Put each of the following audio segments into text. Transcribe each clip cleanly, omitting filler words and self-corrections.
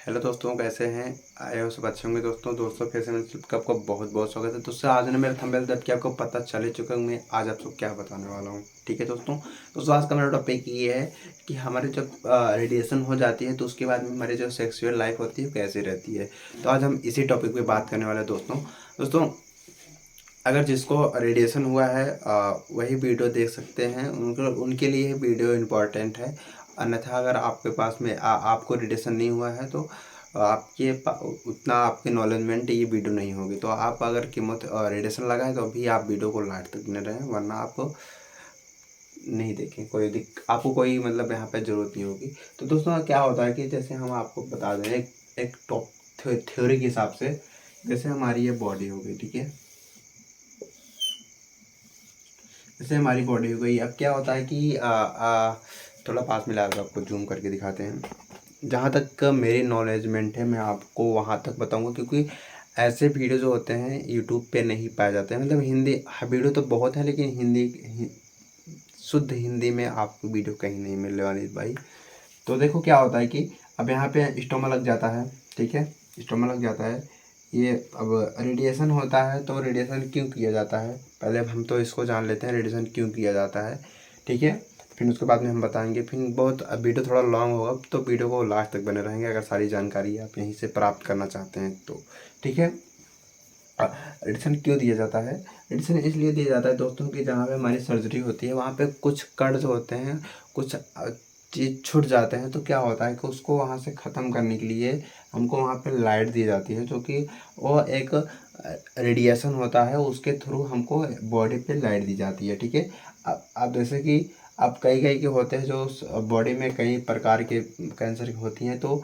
Hello दोस्तों, कैसे हैं? आए हो सब अच्छे होंगे। दोस्तों फिर से आपका बहुत बहुत स्वागत है। दोस्तों आज ने मेरे थंबनेल देख के आपको पता चल ही चुका है मैं आज आपको क्या बताने वाला हूँ। ठीक है दोस्तों आज का मेरा टॉपिक ये है कि हमारे जब रेडिएशन हो जाती है तो उसके बाद में हमारी जो सेक्सुअल लाइफ होती है कैसी रहती है। तो आज हम इसी टॉपिक पे बात करने वाले हैं दोस्तों अगर जिसको रेडिएशन हुआ है वही वीडियो देख सकते हैं, उनके लिए वीडियो इम्पोर्टेंट है। अन्यथा अगर आपके पास में आपको रेडिएशन नहीं हुआ है तो उतना आपके नॉलेजमेंट ये वीडियो नहीं होगी। तो आप अगर कीमत रेडिएशन लगाए तो अभी आप वीडियो को लास्ट तक न रहें, वरना आप नहीं देखें। आपको कोई मतलब यहाँ पे ज़रूरत नहीं होगी। तो दोस्तों क्या होता है कि जैसे हम आपको बता दें एक टॉप थ्योरी के हिसाब से, जैसे हमारी ये बॉडी हो गई, ठीक है, जैसे हमारी बॉडी हो गई। अब क्या होता है कि थोड़ा पास में लाकर आपको जूम करके दिखाते हैं। जहाँ तक मेरी नॉलेजमेंट है मैं आपको वहाँ तक बताऊँगा, क्योंकि ऐसे वीडियो जो होते हैं यूट्यूब पे नहीं पाए जाते हैं। मतलब हिंदी वीडियो तो बहुत है, लेकिन शुद्ध हिंदी में आपको वीडियो कहीं नहीं मिलने वाली भाई। तो देखो क्या होता है कि अब यहाँ पे स्टोमा लग जाता है, ठीक है, स्टोमा लग जाता है। ये अब रेडिएशन होता है तो रेडिएशन क्यों किया जाता है, पहले हम तो इसको जान लेते हैं रेडिएशन क्यों किया जाता है, ठीक है। फिर उसके बाद में हम बताएंगे। फिर बहुत वीडियो थोड़ा लॉन्ग होगा तो वीडियो को लास्ट तक बने रहेंगे अगर सारी जानकारी आप यहीं से प्राप्त करना चाहते हैं तो, ठीक है। रेडिएशन क्यों दिया जाता है? रेडिएशन इसलिए दिया जाता है दोस्तों कि जहाँ पे हमारी सर्जरी होती है वहाँ पे कुछ कण जो होते हैं, कुछ चीज़ छूट जाते हैं। तो क्या होता है कि उसको वहाँ से ख़त्म करने के लिए हमको वहाँ पे लाइट दी जाती है, जो कि वो एक रेडिएशन होता है, उसके थ्रू हमको बॉडी पे लाइट दी जाती है, ठीक है। अब जैसे कि अब कई कई के होते हैं जो बॉडी में कई प्रकार के कैंसर होती हैं। तो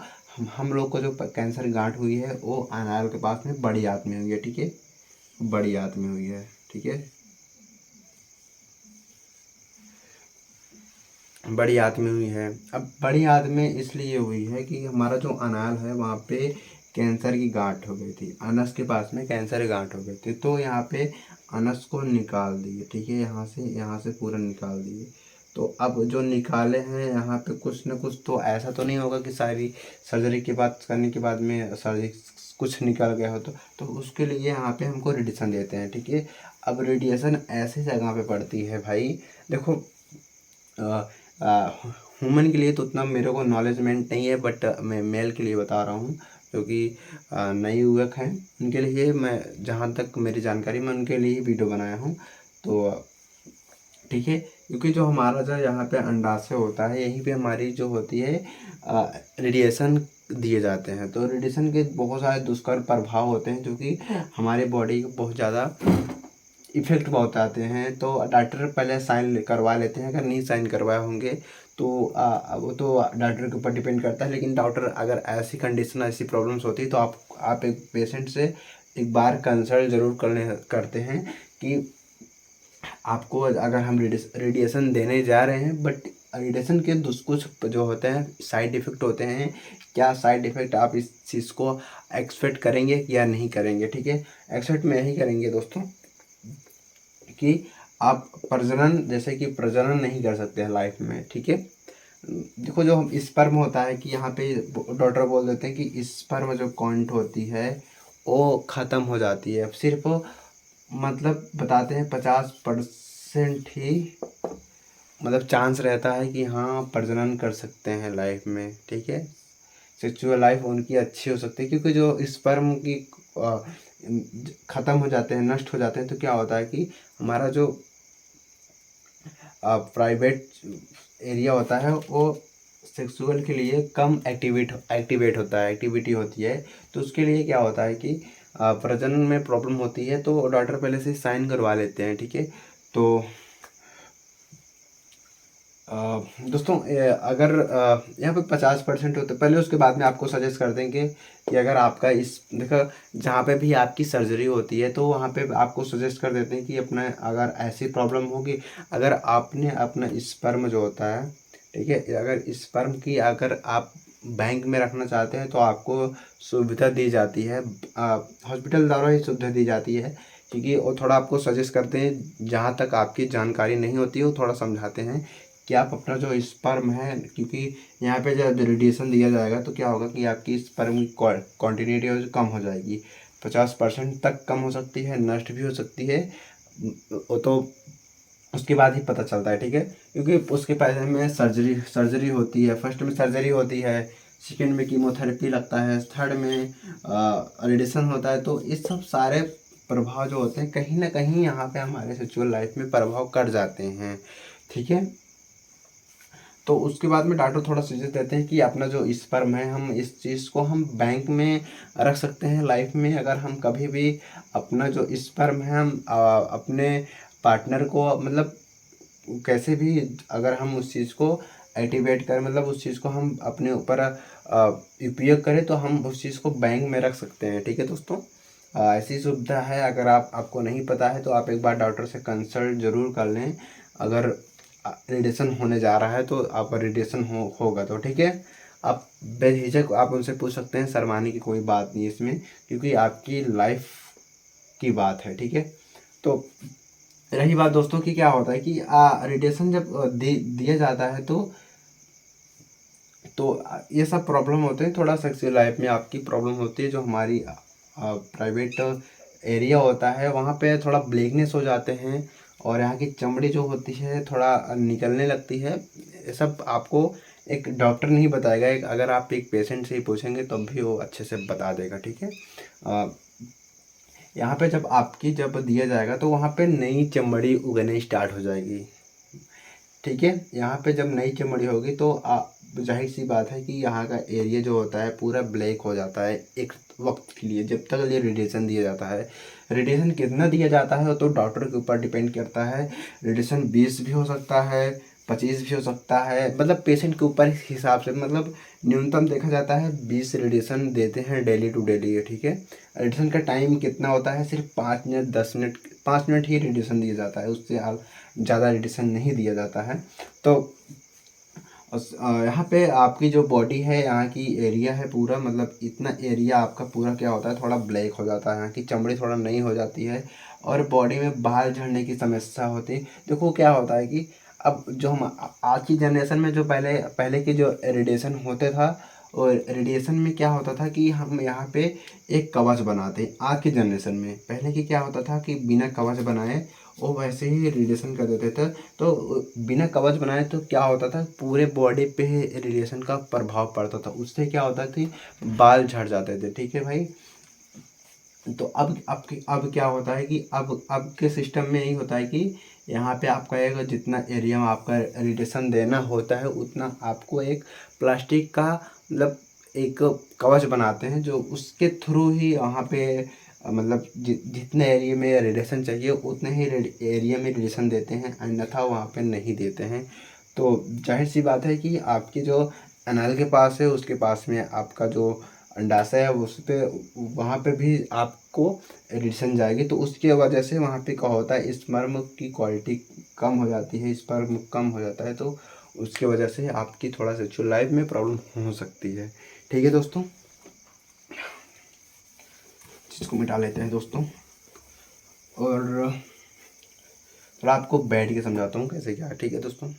हम लोग को जो कैंसर गांठ हुई है वो अनाल के पास में बड़ी आंत में हुई है, ठीक है, बड़ी आंत में हुई है, ठीक है, बड़ी आंत में हुई है। अब बड़ी आंत में इसलिए हुई है कि हमारा जो अनाल है वहाँ पे कैंसर की गांठ हो गई थी, अनस के पास में कैंसर की गांठ हो गई थी। तो यहाँ पे अनस को निकाल दिए, ठीक है, यहाँ से पूरा निकाल दिए। तो अब जो निकाले हैं यहाँ पे कुछ न कुछ तो ऐसा तो नहीं होगा कि सारी सर्जरी के बाद करने के बाद में सर्जरी कुछ निकल गया हो। तो उसके लिए यहाँ पे हमको रेडिएशन देते हैं, ठीक है। अब रेडिएशन ऐसे जगह पे पड़ती है भाई, देखो ह्यूमन के लिए तो उतना मेरे को नॉलेजमेंट नहीं है, बट मैं मेल के लिए बता रहा हूँ जो कि नए युवक हैं उनके लिए मैं, जहाँ तक मेरी जानकारी मैं उनके लिए ही वीडियो बनाया हूँ। तो ठीक है, क्योंकि जो हमारा जो यहाँ पे अंडाशय होता है यहीं पे हमारी जो होती है रेडिएशन दिए जाते हैं। तो रेडिएशन के बहुत सारे दुष्कर प्रभाव होते हैं जो कि हमारे बॉडी को बहुत ज़्यादा इफेक्ट बहुत आते हैं। तो डॉक्टर पहले साइन करवा लेते हैं, अगर नहीं साइन करवाए होंगे तो वो तो डॉक्टर के ऊपर डिपेंड करता है। लेकिन डॉक्टर अगर ऐसी कंडीशन ऐसी प्रॉब्लम्स होती है तो आप एक पेशेंट से एक बार कंसल्ट ज़रूर करते हैं कि आपको अगर हम रेडिएशन देने जा रहे हैं, बट रेडिएशन के कुछ जो होते हैं साइड इफ़ेक्ट होते हैं। क्या साइड इफ़ेक्ट आप इस चीज़ को एक्सपेक्ट करेंगे या नहीं करेंगे, ठीक है। एक्सपेक्ट में यही करेंगे दोस्तों कि आप प्रजनन नहीं कर सकते हैं लाइफ में, ठीक है। देखो जो हम स्पर्म होता है कि यहाँ पे डॉक्टर बोल देते हैं कि स्पर्म जो काउंट होती है वो ख़त्म हो जाती है। सिर्फ मतलब बताते हैं 50% ही मतलब चांस रहता है कि हाँ प्रजनन कर सकते हैं लाइफ में, ठीक है। सेक्सुअल लाइफ उनकी अच्छी हो सकती है, क्योंकि जो स्पर्म की ख़त्म हो जाते हैं, नष्ट हो जाते हैं, तो क्या होता है कि हमारा जो प्राइवेट एरिया होता है वो सेक्सुअल के लिए कम एक्टिवेट होता है, एक्टिविटी होती है। तो उसके लिए क्या होता है कि प्रजनन में प्रॉब्लम होती है तो डॉक्टर पहले से साइन करवा लेते हैं, ठीक है। तो दोस्तों अगर यहाँ पे 50% होते पहले, उसके बाद में आपको सजेस्ट कर देंगे कि अगर आपका देखो जहाँ पे भी आपकी सर्जरी होती है तो वहाँ पे आपको सजेस्ट कर देते हैं कि अपना अगर ऐसी प्रॉब्लम होगी, अगर आपने अपना स्पर्म जो होता है, ठीक है, अगर स्पर्म की अगर आप बैंक में रखना चाहते हैं तो आपको सुविधा दी जाती है, हॉस्पिटल द्वारा ही सुविधा दी जाती है। क्योंकि वो थोड़ा आपको सजेस्ट करते हैं, जहाँ तक आपकी जानकारी नहीं होती है वो थोड़ा समझाते हैं कि आप अपना जो स्पर्म है, क्योंकि यहाँ पे जब रेडिएशन दिया जाएगा तो क्या होगा कि आपकी स्पर्म की क्वान्टिटी कम हो जाएगी, 50% तक कम हो सकती है, नष्ट भी हो सकती है। वो तो उसके बाद ही पता चलता है, ठीक है, क्योंकि उसके पहले में सर्जरी होती है। फर्स्ट में सर्जरी होती है, सेकेंड में कीमोथेरेपी लगता है, थर्ड में रेडिएशन होता है। तो इस सब सारे प्रभाव जो होते हैं कहीं ना कहीं यहाँ पे हमारे सेक्सुअल लाइफ में प्रभाव कर जाते हैं, ठीक है। तो उसके बाद में डॉक्टर थोड़ा सजेस्ट देते हैं कि अपना जो स्पर्म है, हम इस चीज़ को हम बैंक में रख सकते हैं लाइफ में। अगर हम कभी भी अपना जो स्पर्म है हम अपने पार्टनर को मतलब कैसे भी अगर हम उस चीज़ को एक्टिवेट करें, मतलब उस चीज़ को हम अपने ऊपर उपयोग करें, तो हम उस चीज़ को बैंक में रख सकते हैं, ठीक है दोस्तों। ऐसी सुविधा है। अगर आपको नहीं पता है तो आप एक बार डॉक्टर से कंसल्ट ज़रूर कर लें। अगर रेडिएशन होने जा रहा है तो आप रेडिएशन होगा तो ठीक है, आप बेझिझक आप उनसे पूछ सकते हैं। शर्माने की कोई बात नहीं इसमें, क्योंकि आपकी लाइफ की बात है, ठीक है। तो रही बात दोस्तों कि क्या होता है कि रेडिएशन जब दिया जाता है तो ये सब प्रॉब्लम होते हैं। थोड़ा सेक्सुअल लाइफ में आपकी प्रॉब्लम होती है। जो हमारी प्राइवेट एरिया होता है वहाँ पे थोड़ा ब्लैकनेस हो जाते हैं, और यहाँ की चमड़ी जो होती है थोड़ा निकलने लगती है। ये सब आपको एक डॉक्टर नहीं बताएगा, एक अगर आप एक पेशेंट से ही पूछेंगे तब भी वो अच्छे से बता देगा, ठीक है। यहाँ पे जब दिया जाएगा तो वहाँ पे नई चमड़ी उगने स्टार्ट हो जाएगी, ठीक है। यहाँ पे जब नई चमड़ी होगी तो जाहिर सी बात है कि यहाँ का एरिया जो होता है पूरा ब्लैक हो जाता है एक वक्त के लिए, जब तक ये रेडिएशन दिया जाता है। रेडिएशन कितना दिया जाता है वो तो डॉक्टर के ऊपर डिपेंड करता है। रेडिएशन 20 भी हो सकता है, 25 भी हो सकता है, मतलब पेशेंट के ऊपर इस हिसाब से, मतलब न्यूनतम देखा जाता है 20 रेडिएशन देते हैं डेली टू डेली, ठीक है। रेडिएशन का टाइम कितना होता है, सिर्फ 5 मिनट 10 मिनट, 5 मिनट ही रेडिएशन दिया जाता है, उससे ज़्यादा रेडिएशन नहीं दिया जाता है। तो यहाँ पे आपकी जो बॉडी है, यहाँ की एरिया है पूरा, मतलब इतना एरिया आपका पूरा क्या होता है थोड़ा ब्लैक हो जाता है, यहाँ की चमड़ी थोड़ा नई हो जाती है, और बॉडी में बाल झड़ने की समस्या होती है। देखो क्या होता है कि अब जो हम आज की जनरेशन में जो पहले पहले के जो रेडिएशन होते था, और रेडिएशन में क्या होता था कि हम यहाँ पे एक कवच बनाते। आज की जनरेशन में पहले की क्या होता था कि बिना कवच बनाए वो वैसे ही रेडिएशन कर देते थे। तो बिना कवच बनाए तो क्या होता था, पूरे बॉडी पे रेडिएशन का प्रभाव पड़ता था, उससे क्या होता था बाल झड़ जाते थे, ठीक है भाई। तो अब क्या होता है कि अब के सिस्टम में यही होता है कि यहाँ पे आपका एक जितना एरिया में आपका रेडिएशन देना होता है उतना आपको एक प्लास्टिक का मतलब एक कवच बनाते हैं, जो उसके थ्रू ही वहाँ पे मतलब जितने एरिया में रेडिएशन चाहिए उतने ही एरिया में रेडिएशन देते हैं, अन्यथा वहाँ पे नहीं देते हैं। तो जाहिर सी बात है कि आपकी जो एनाल के पास है उसके पास में आपका जो अंडाशय है उस पे वहाँ पे भी आपको रेडिएशन जाएगी, तो उसकी वजह से वहाँ पे क्या होता है स्पर्म की क्वालिटी कम हो जाती है, स्पर्म कम हो जाता है, तो उसकी वजह से आपकी थोड़ा सेक्सुअल लाइफ में प्रॉब्लम हो सकती है, ठीक है दोस्तों। इसको मिटा लेते हैं दोस्तों, और थोड़ा आपको बैठ के समझाता हूँ कैसे क्या, ठीक है दोस्तों।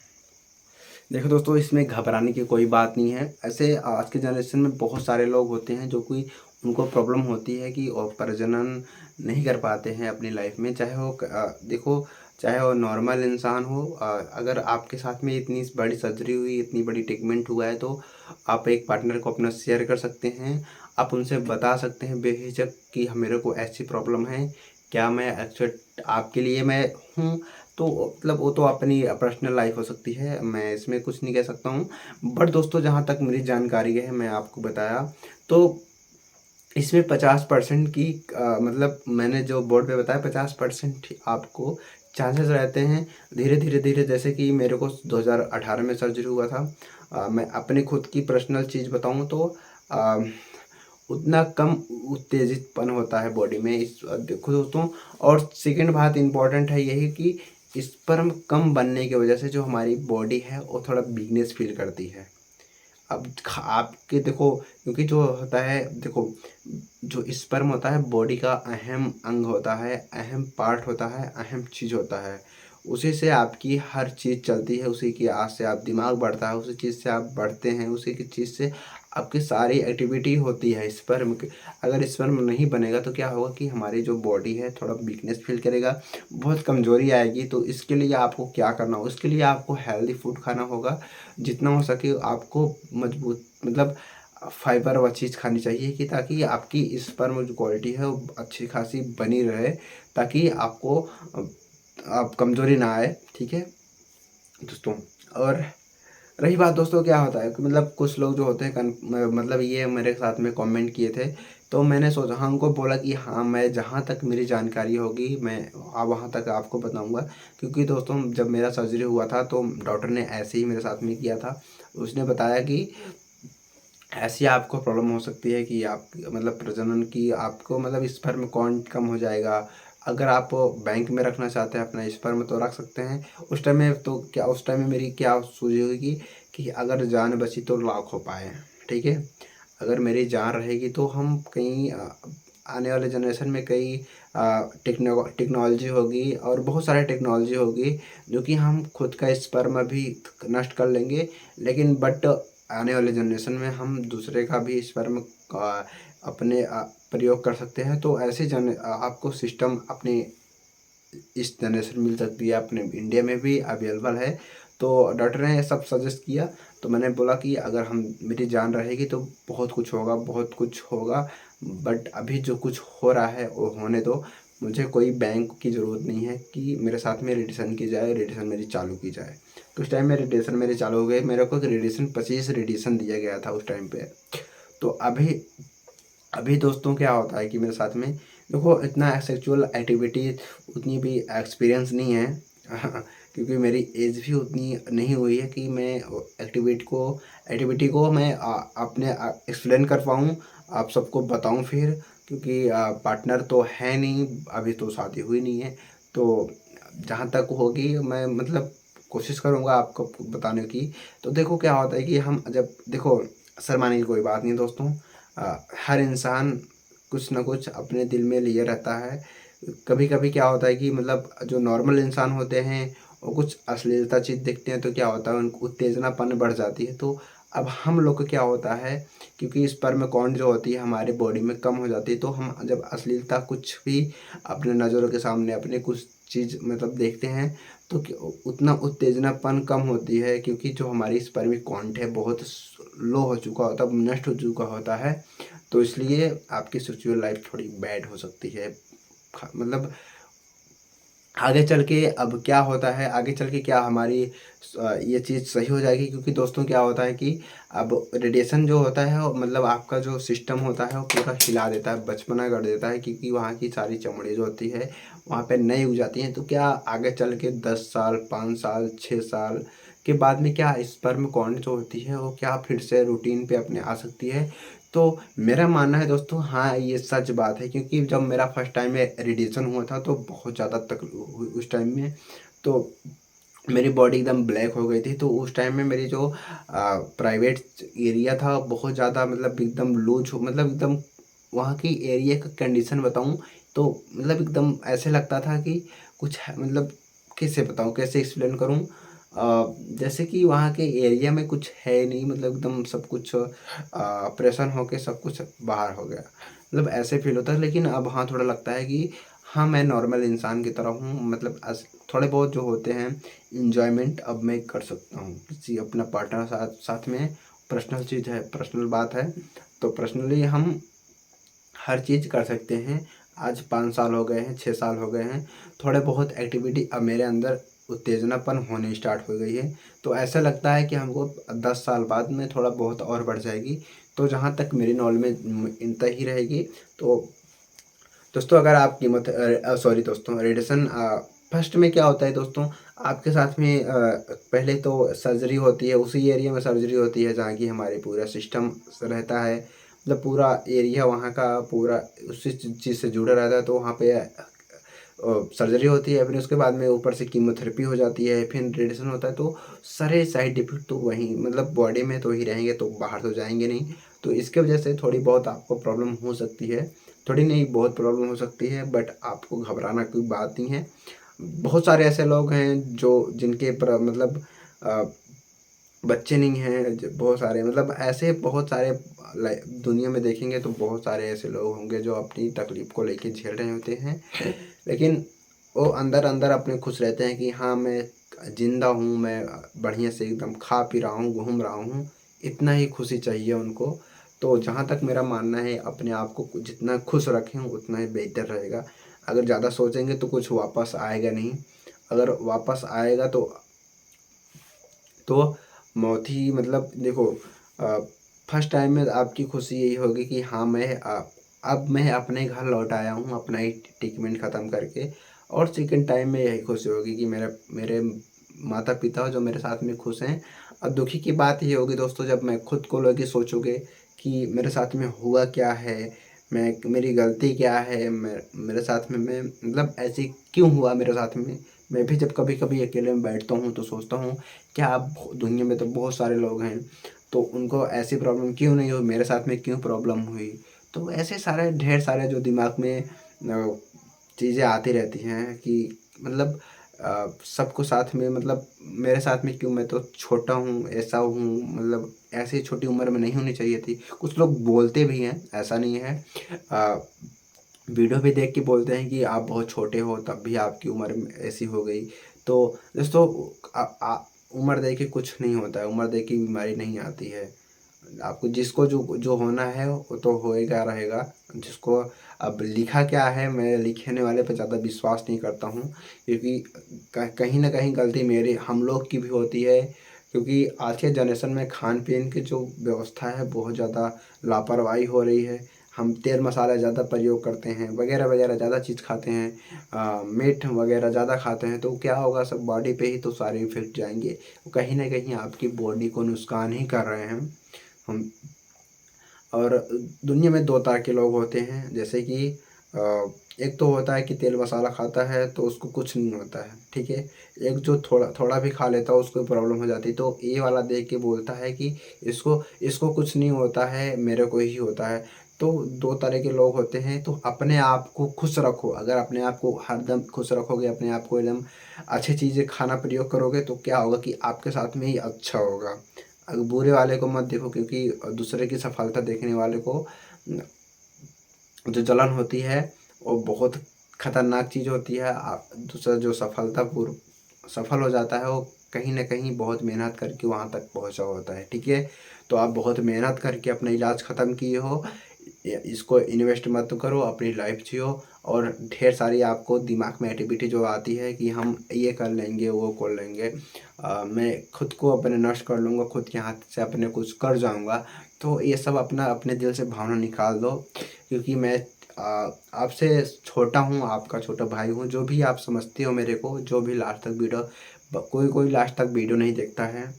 देखो दोस्तों, इसमें घबराने की कोई बात नहीं है। ऐसे आज के जनरेशन में बहुत सारे लोग होते हैं जो कि उनको प्रॉब्लम होती है कि वो प्रजनन नहीं कर पाते हैं अपनी लाइफ में, चाहे वो देखो चाहे वो नॉर्मल इंसान हो। अगर आपके साथ में इतनी बड़ी सर्जरी हुई, इतनी बड़ी ट्रीटमेंट हुआ है, तो आप एक पार्टनर को अपना शेयर कर सकते हैं। आप उनसे बता सकते हैं बेहिचक कि मेरे को ऐसी प्रॉब्लम है, क्या मैं एक्सेप्ट आपके लिए मैं हूँ। तो मतलब वो तो अपनी पर्सनल लाइफ हो सकती है, मैं इसमें कुछ नहीं कह सकता हूँ। बट दोस्तों, जहाँ तक मेरी जानकारी है मैं आपको बताया, तो इसमें 50% की मतलब मैंने जो बोर्ड पे बताया 50% आपको चांसेस रहते हैं। धीरे धीरे धीरे, जैसे कि मेरे को 2018 में सर्जरी हुआ था। मैं अपने खुद की पर्सनल चीज़ बताऊँ तो उतना कम उत्तेजितपन होता है बॉडी में इस देखो दोस्तों। और सेकेंड बात इम्पॉर्टेंट है यही कि स्पर्म कम बनने की वजह से जो हमारी बॉडी है वो थोड़ा वीकनेस फील करती है। अब आपके देखो, क्योंकि जो होता है देखो, जो स्पर्म होता है बॉडी का अहम अंग होता है, अहम पार्ट होता है, अहम चीज़ होता है। उसी से आपकी हर चीज़ चलती है, उसी की आस से आप दिमाग बढ़ता है, उसी चीज़ से आप बढ़ते हैं, उसी की चीज़ से आपकी सारी एक्टिविटी होती है। स्पर्म अगर स्पर्म नहीं बनेगा तो क्या होगा कि हमारी जो बॉडी है थोड़ा वीकनेस फील करेगा, बहुत कमज़ोरी आएगी। तो इसके लिए आपको क्या करना होगा, इसके लिए आपको हेल्दी फूड खाना होगा, जितना हो सके आपको मजबूत मतलब फाइबर वाली चीज़ खानी चाहिए कि ताकि आपकी स्पर्म जो क्वालिटी है वो अच्छी खासी बनी रहे, ताकि आपको आप कमज़ोरी ना आए। ठीक है दोस्तों। और रही बात दोस्तों क्या होता है कि मतलब कुछ लोग जो होते हैं मतलब ये मेरे साथ में कमेंट किए थे, तो मैंने सोचा, हाँ उनको बोला कि हाँ मैं जहाँ तक मेरी जानकारी होगी मैं वहाँ तक आपको बताऊँगा। क्योंकि दोस्तों जब मेरा सर्जरी हुआ था तो डॉक्टर ने ऐसे ही मेरे साथ में किया था। उसने बताया कि ऐसी आपको प्रॉब्लम हो सकती है कि आप मतलब प्रजनन की आपको मतलब स्पर्म काउंट कम हो जाएगा। अगर आप बैंक में रखना चाहते हैं अपना स्पर्म तो रख सकते हैं। उस टाइम में तो क्या, उस टाइम में मेरी क्या सोच होगी कि अगर जान बची तो लाख हो पाए। ठीक है, अगर मेरी जान रहेगी तो हम कहीं आने वाले जनरेशन में कई टेक्नोलॉजी होगी और बहुत सारे टेक्नोलॉजी होगी जो कि हम खुद का स्पर्म भी नष्ट कर लेंगे। लेकिन बट आने वाले जनरेशन में हम दूसरे का भी स्पर्म अपने प्रयोग कर सकते हैं। तो ऐसे आपको सिस्टम अपने इस जनरेशन मिल सकती है, अपने इंडिया में भी अवेलेबल है। तो डॉक्टर ने सब सजेस्ट किया, तो मैंने बोला कि अगर हम मेरी जान रहेगी तो बहुत कुछ होगा, बहुत कुछ होगा। बट अभी जो कुछ हो रहा है वो होने दो। मुझे कोई बैंक की ज़रूरत नहीं है कि मेरे साथ में रेडिएशन की जाए, रेडिएशन मेरी चालू की जाए। तो उस टाइम में रेडिएशन मेरे चालू हो गए, मेरे को रेडिएशन 25 रेडिएशन दिया गया था उस टाइम पे। तो अभी अभी दोस्तों क्या होता है कि मेरे साथ में देखो इतना सेक्सुअल एक्टिविटी उतनी भी एक्सपीरियंस नहीं है क्योंकि मेरी एज भी उतनी नहीं हुई है कि मैं एक्टिविटी को मैं अपने एक्सप्लेन कर पाऊँ, आप सबको बताऊँ फिर। क्योंकि पार्टनर तो है नहीं, अभी तो शादी हुई नहीं है। तो जहाँ तक होगी मैं मतलब कोशिश करूँगा आपको बताने की। तो देखो क्या होता है कि हम जब देखो, शर्माने की कोई बात नहीं दोस्तों। हर इंसान कुछ ना कुछ अपने दिल में लिए रहता है। कभी कभी क्या होता है कि मतलब जो नॉर्मल इंसान होते हैं वो कुछ अश्लीलता चीज़ देखते हैं तो क्या होता है उनको उत्तेजनापन बढ़ जाती है। तो अब हम लोग को क्या होता है, क्योंकि स्पर्म काउंट जो होती है हमारे बॉडी में कम हो जाती है, तो हम जब अश्लीलता कुछ भी अपने नज़रों के सामने अपने कुछ चीज़ मतलब देखते हैं तो उतना उत्तेजनापन कम होती है, क्योंकि जो हमारी स्पर्मिक काउंट है बहुत लो हो चुका होता है, नष्ट हो चुका होता है। तो इसलिए आपकी सेक्सुअल लाइफ थोड़ी बैड हो सकती है। मतलब आगे चल के अब क्या होता है, आगे चल के क्या हमारी ये चीज़ सही हो जाएगी। क्योंकि दोस्तों क्या होता है कि अब रेडिएशन जो होता है वो मतलब आपका जो सिस्टम होता है वो पूरा हिला देता है, बचपना कर देता है। क्योंकि वहाँ की सारी चमड़ी जो होती है वहाँ पे नई उग जाती हैं। तो क्या आगे चल के 10 साल 5 साल 6 साल के बाद में क्या स्पर्म काउंट जो होती है वो क्या फिर से रूटीन पे अपने आ सकती है। तो मेरा मानना है दोस्तों, हाँ ये सच बात है। क्योंकि जब मेरा फर्स्ट टाइम में रेडिएशन हुआ था तो बहुत ज़्यादा तकलीफ हुई उस टाइम में। तो मेरी बॉडी एकदम ब्लैक हो गई थी। तो उस टाइम में मेरी जो प्राइवेट एरिया था बहुत ज़्यादा मतलब एकदम लूज हो, मतलब एकदम वहाँ की एरिया का कंडीशन बताऊँ तो मतलब एकदम ऐसे लगता था कि कुछ मतलब कैसे बताऊँ, कैसे एक्सप्लेन करूँ। जैसे कि वहाँ के एरिया में कुछ है नहीं, मतलब एकदम सब कुछ ऑपरेशन होके सब कुछ बाहर हो गया, मतलब ऐसे फील होता है। लेकिन अब हाँ थोड़ा लगता है कि हाँ मैं नॉर्मल इंसान की तरह हूँ, मतलब थोड़े बहुत जो होते हैं इंजॉयमेंट अब मैं कर सकता हूँ किसी अपना पार्टनर साथ में। पर्सनल चीज़ है, पर्सनल बात है, तो पर्सनली हम हर चीज़ कर सकते हैं। आज 5 साल हो गए हैं, 6 साल हो गए हैं, थोड़े बहुत एक्टिविटी अब मेरे अंदर उत्तेजनापन होने स्टार्ट हो गई है। तो ऐसा लगता है कि हमको 10 साल बाद में थोड़ा बहुत और बढ़ जाएगी। तो जहाँ तक मेरी नॉलेज में इतना ही रहेगी। तो दोस्तों अगर आप कीमत सॉरी दोस्तों रेडिएशन फर्स्ट में क्या होता है दोस्तों, आपके साथ में पहले तो सर्जरी होती है, उसी एरिया में सर्जरी होती है जहाँ की हमारे पूरा सिस्टम रहता है, मतलब पूरा एरिया वहाँ का पूरा उसी चीज़ से जुड़ा रहता है। तो वहाँ पे सर्जरी होती है, फिर उसके बाद में ऊपर से कीमोथेरेपी हो जाती है, फिर रेडिएशन होता है। तो सारे साइड इफेक्ट तो वहीं मतलब बॉडी में तो ही रहेंगे, तो बाहर तो जाएंगे नहीं। तो इसके वजह से थोड़ी बहुत आपको प्रॉब्लम हो सकती है, थोड़ी नहीं बहुत प्रॉब्लम हो सकती है। बट आपको घबराना कोई बात नहीं है, बहुत सारे ऐसे लोग हैं जो जिनके मतलब बच्चे नहीं हैं, बहुत सारे मतलब ऐसे बहुत सारे दुनिया में देखेंगे तो बहुत सारे ऐसे लोग होंगे जो अपनी तकलीफ़ को लेके झेल रहे होते हैं, लेकिन वो अंदर अंदर अपने खुश रहते हैं कि हाँ मैं ज़िंदा हूँ, मैं बढ़िया से एकदम खा पी रहा हूँ, घूम रहा हूँ, इतना ही खुशी चाहिए उनको। तो जहाँ तक मेरा मानना है, अपने आप को जितना खुश रखें उतना ही बेहतर रहेगा। अगर ज़्यादा सोचेंगे तो कुछ वापस आएगा नहीं, अगर वापस आएगा तो मौत ही मतलब देखो, फर्स्ट टाइम में आपकी खुशी यही होगी कि हाँ अब मैं अपने घर लौट आया हूँ अपना ही ट्रीटमेंट ख़त्म करके। और सेकंड टाइम में यही खुशी होगी कि मेरे माता पिता जो मेरे साथ में खुश हैं। अब दुखी की बात ये होगी दोस्तों, जब मैं खुद को लेके सोचोगे कि मेरे साथ में हुआ क्या है, मेरी गलती क्या है, मेरे साथ में मैं मतलब ऐसे क्यों हुआ मेरे साथ में। मैं भी जब कभी कभी अकेले में बैठता हूँ तो सोचता हूँ क्या अब दुनिया में तो बहुत सारे लोग हैं, तो उनको ऐसी प्रॉब्लम क्यों नहीं हुई, मेरे साथ में क्यों प्रॉब्लम हुई। तो ऐसे सारे ढेर सारे जो दिमाग में चीज़ें आती रहती हैं कि मतलब सबको साथ में मतलब मेरे साथ में क्यों, मैं तो छोटा हूँ, ऐसा हूँ, मतलब ऐसी छोटी उम्र में नहीं होनी चाहिए थी। कुछ लोग बोलते भी हैं, ऐसा नहीं है, वीडियो भी देख के बोलते हैं कि आप बहुत छोटे हो तब भी आपकी उम्र ऐसी हो गई। तो दोस्तों उम्र देख के कुछ नहीं होता है, उम्र देख के बीमारी नहीं आती है। आपको जिसको जो जो होना है वो तो होएगा रहेगा। जिसको अब लिखा क्या है, मैं लिखने वाले पे ज़्यादा विश्वास नहीं करता हूँ, क्योंकि कहीं ना कहीं गलती मेरी हम लोग की भी होती है। क्योंकि आज के जनरेशन में खान पीन की जो व्यवस्था है बहुत ज़्यादा लापरवाही हो रही है। हम तेल मसाला ज़्यादा प्रयोग करते हैं, वगैरह वगैरह ज़्यादा चीज़ खाते हैं, मीट वगैरह ज़्यादा खाते हैं, तो क्या होगा, सब बॉडी पे ही तो सारे इफेक्ट जाएंगे। कहीं ना कहीं आपकी बॉडी को नुकसान ही कर रहे हैं हम। और दुनिया में दो तरह के लोग होते हैं, जैसे कि एक तो होता है कि तेल मसाला खाता है तो उसको कुछ नहीं होता है, ठीक है। एक जो थोड़ा थोड़ा भी खा लेता है उसको प्रॉब्लम हो जाती है, तो ये वाला देख के बोलता है कि इसको इसको कुछ नहीं होता है, मेरे को ही होता है। तो दो तरह के लोग होते हैं। तो अपने आप को खुश रखो, अगर अपने आप को हरदम खुश रखोगे, अपने आप को एकदम अच्छी चीज़ें खाना प्रयोग करोगे, तो क्या होगा कि आपके साथ में ही अच्छा होगा। अगर बुरे वाले को मत देखो, क्योंकि दूसरे की सफलता देखने वाले को जो जलन होती है वो बहुत खतरनाक चीज़ होती है। आप दूसरा जो सफलतापूर्व सफल हो जाता है वो कहीं ना कहीं बहुत मेहनत करके वहाँ तक पहुँचा होता है, ठीक है। तो आप बहुत मेहनत करके अपना इलाज ख़त्म किए हो, इसको इन्वेस्ट मत करो, अपनी लाइफ जियो। और ढेर सारी आपको दिमाग में एक्टिविटी जो आती है कि हम ये कर लेंगे वो कर लेंगे, मैं खुद को अपने नष्ट कर लूँगा, खुद के हाथ से अपने कुछ कर जाऊँगा। तो ये सब अपना अपने दिल से भावना निकाल दो, क्योंकि मैं आपसे छोटा हूँ, आपका छोटा भाई हूँ। जो भी आप समझते हो मेरे को, जो भी लास्ट तक वीडियो, कोई कोई लास्ट तक वीडियो नहीं देखता है,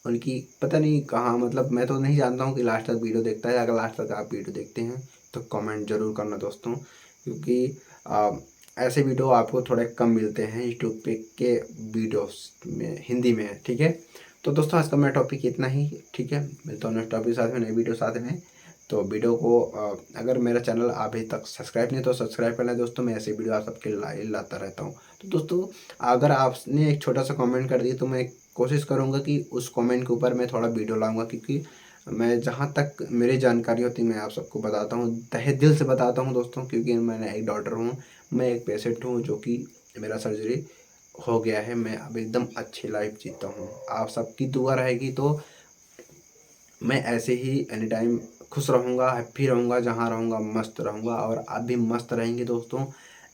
उनकी पता नहीं कहाँ, मतलब मैं तो नहीं जानता हूँ कि लास्ट तक वीडियो देखता है। अगर लास्ट तक आप वीडियो देखते हैं तो कमेंट ज़रूर करना दोस्तों, क्योंकि ऐसे वीडियो आपको थोड़े कम मिलते हैं यूट्यूब पे के वीडियोस में, हिंदी में, ठीक है। तो दोस्तों आज का मेरा टॉपिक इतना ही, ठीक है। मिलता हूँ नेक्स्ट टॉपिक साथ में, नई वीडियो साथ में। तो वीडियो को अगर मेरा चैनल अभी तक सब्सक्राइब नहीं तो सब्सक्राइब कर लें दोस्तों, मैं ऐसे वीडियो आप सबके लाता रहता हूँ। तो दोस्तों अगर आपने एक छोटा सा कमेंट कर दिया तो मैं कोशिश करूँगा कि उस कमेंट के ऊपर मैं थोड़ा वीडियो लाऊंगा, क्योंकि मैं जहाँ तक मेरी जानकारी होती है मैं आप सबको बताता हूँ, तहे दिल से बताता हूँ दोस्तों। क्योंकि मैंने एक डॉक्टर हूँ, मैं एक पेशेंट हूँ जो कि मेरा सर्जरी हो गया है, मैं अब एकदम अच्छी लाइफ जीता हूँ। आप सबकी दुआ रहेगी तो मैं ऐसे ही एनी टाइम खुश रहूँगा, हैप्पी रहूँगा, जहाँ रहूँगा मस्त रहूँगा। और आप भी मस्त रहेंगे दोस्तों,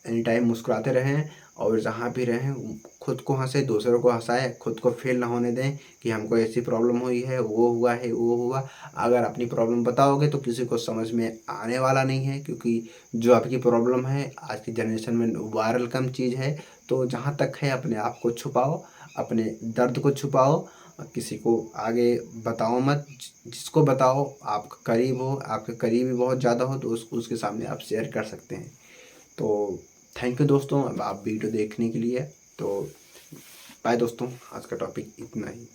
एनी टाइम मुस्कुराते रहें, और जहाँ भी रहें खुद को हंसे, दूसरों को हंसाए, खुद को फेल ना होने दें कि हमको ऐसी प्रॉब्लम हुई है, वो हुआ है, वो हुआ। अगर अपनी प्रॉब्लम बताओगे तो किसी को समझ में आने वाला नहीं है, क्योंकि जो आपकी प्रॉब्लम है आज की जनरेशन में वायरल कम चीज़ है। तो जहाँ तक है अपने आप को छुपाओ, अपने दर्द को छुपाओ, किसी को आगे बताओ मत। जिसको बताओ आपका करीब हो, आपके करीबी बहुत ज़्यादा हो, तो उसके सामने आप शेयर कर सकते हैं। तो थैंक यू दोस्तों आप वीडियो देखने के लिए। तो बाय दोस्तों, आज का टॉपिक इतना ही।